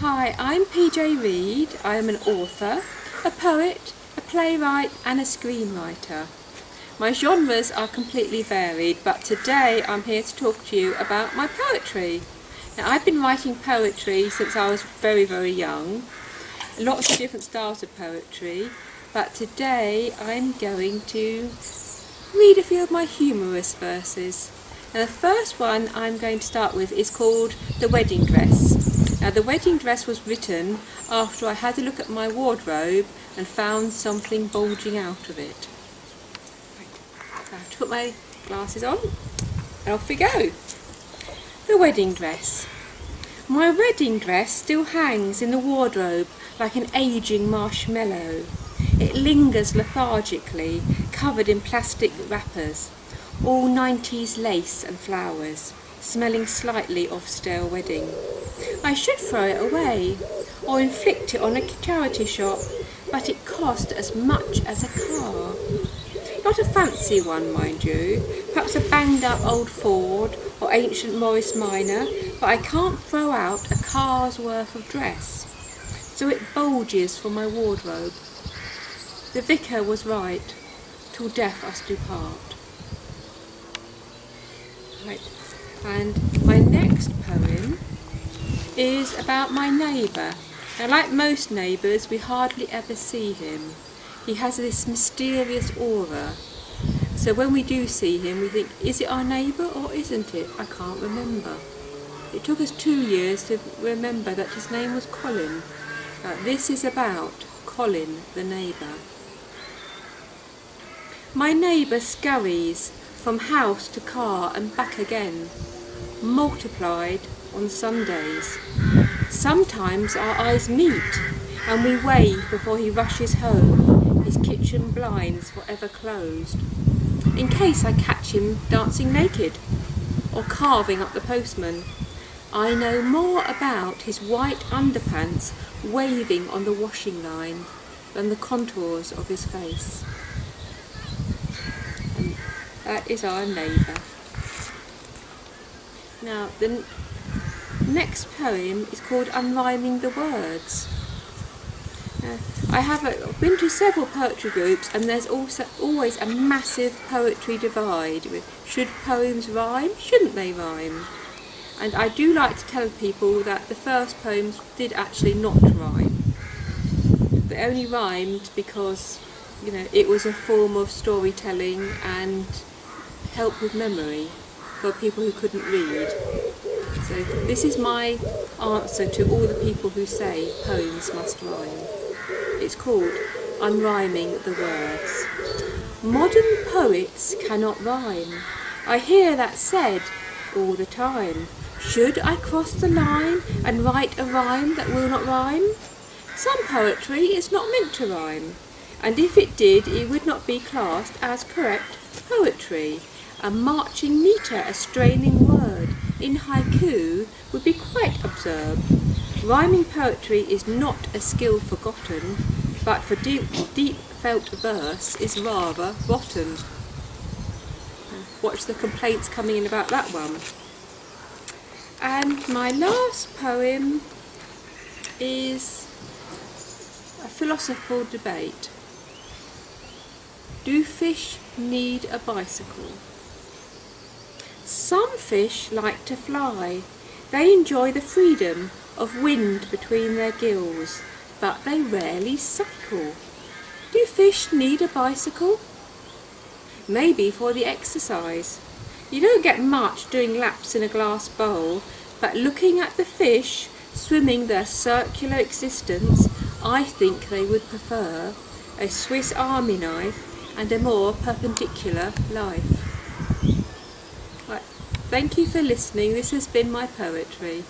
Hi, I'm PJ Reid. I am an author, a poet, a playwright and a screenwriter. My genres are completely varied, but today I'm here to talk to you about my poetry. Now, I've been writing poetry since I was very, very young. Lots of different styles of poetry, but today I'm going to read a few of my humorous verses. Now, the first one I'm going to start with is called The Wedding Dress. Now, the wedding dress was written after I had a look at my wardrobe and found something bulging out of it. Right. I have to put my glasses on and off we go. The wedding dress. My wedding dress still hangs in the wardrobe like an ageing marshmallow. It lingers lethargically, covered in plastic wrappers, all 90s lace and flowers, smelling slightly of stale wedding. I should throw it away, or inflict it on a charity shop, but it cost as much as a car. Not a fancy one, mind you, perhaps a banged up old Ford or ancient Morris Minor, but I can't throw out a car's worth of dress, so it bulges from my wardrobe. The vicar was right, till death us do part. Right. And my next poem is about my neighbour. Now, like most neighbours, we hardly ever see him. He has this mysterious aura. So when we do see him, we think, is it our neighbour or isn't it? I can't remember. It took us 2 years to remember that his name was Colin. This is about Colin the neighbour. My neighbour scurries from house to car and back again, multiplied on Sundays. Sometimes our eyes meet and we wave before he rushes home, his kitchen blinds forever closed, in case I catch him dancing naked or carving up the postman. I know more about his white underpants waving on the washing line than the contours of his face. And that is our neighbour. Now, the next poem is called Unrhyming the Words. I have been to several poetry groups, and there's also always a massive poetry divide with should poems rhyme, shouldn't they rhyme? And I do like to tell people that the first poems did actually not rhyme. They only rhymed because, it was a form of storytelling and help with memory for people who couldn't read. So this is my answer to all the people who say poems must rhyme. It's called Unrhyming the Words. Modern poets cannot rhyme. I hear that said all the time. Should I cross the line and write a rhyme that will not rhyme? Some poetry is not meant to rhyme, and if it did, it would not be classed as correct poetry. A marching metre, a straining word, in haiku would be quite absurd. Rhyming poetry is not a skill forgotten, but for deep felt verse is rather rotten. Watch the complaints coming in about that one. And my last poem is a philosophical debate. Do fish need a bicycle? Some fish like to fly. They enjoy the freedom of wind between their gills, but they rarely cycle. Do fish need a bicycle? Maybe for the exercise. You don't get much doing laps in a glass bowl, but looking at the fish swimming their circular existence, I think they would prefer a Swiss Army knife and a more perpendicular life. Right. Thank you for listening. This has been my poetry.